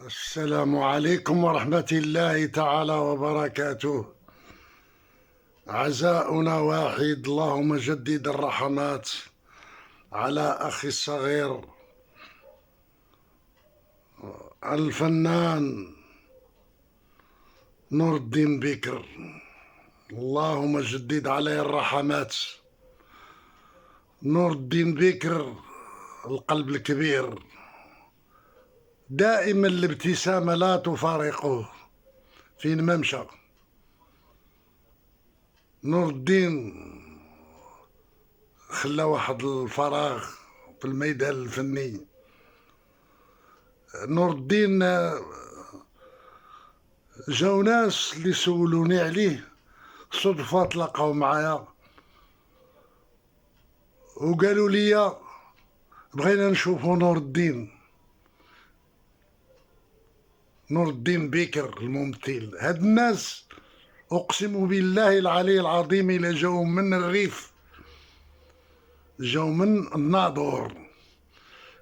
السلام عليكم ورحمة الله تعالى وبركاته. عزاؤنا واحد، اللهم جدد الرحمات على أخي الصغير الفنان نور الدين بكر. اللهم جدد عليه الرحمات. نور الدين بكر القلب الكبير، دائما الابتسامة لا تفارقه فين ما مشى. نور الدين خلى واحد الفراغ في الميدان الفني. نور الدين جاو ناس اللي سولوني عليه صدفة، تلاقاو معايا وقالوا لي بغينا نشوفوا نور الدين بكر الممثل. هاد الناس اقسم بالله العلي العظيم الا جاو من الريف، جاو من الناظور.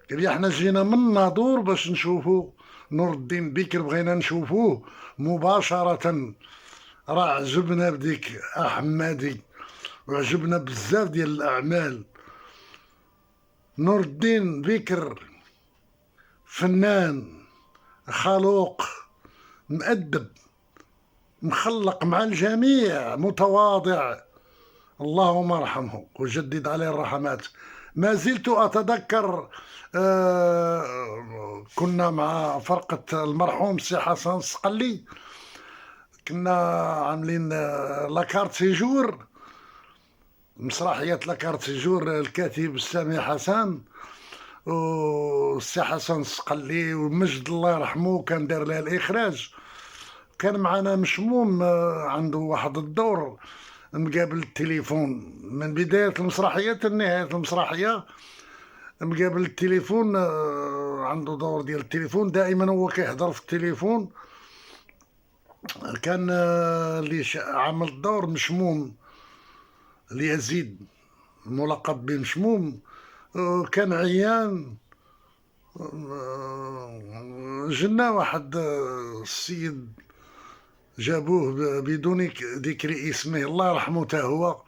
قال لي احنا جينا من الناظور باش نشوفوا نور الدين بكر، بغينا نشوفوه مباشرة. راه عجبنا بديك احمدي وعجبنا بزاف ديال الاعمال. نور الدين بكر فنان خلوق، مؤدب، مخلق مع الجميع، متواضع، اللهم ارحمه وجدد عليه الرحمات. ما زلت أتذكر كنا مع فرقة المرحوم سي حسن الصقلي، كنا عاملين لاكارت سيجور، مسرحية لاكارت سيجور، الكاتب السامي حسن والسي حسن الصقلي ومجد الله يرحمه كان دار لها الإخراج. كان معنا مشموم عنده واحد الدور مقابل التليفون من بداية المسرحية حتى نهاية المسرحية. مقابل التليفون عنده دور ديال التليفون، دائما هو كيهضر في التليفون. كان اللي عمل الدور مشموم اليزيد ملقب بمشموم، كان عيان. جنا واحد السيد جابوه بدون ذكر اسمه، الله يرحمه، تا هو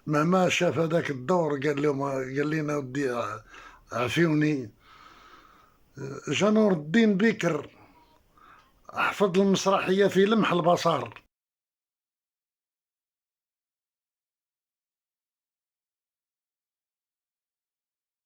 مهما شاف هذاك الدور قال لنا ودي عافيوني. جا نور الدين بكر حفظ المسرحية في لمح البصر.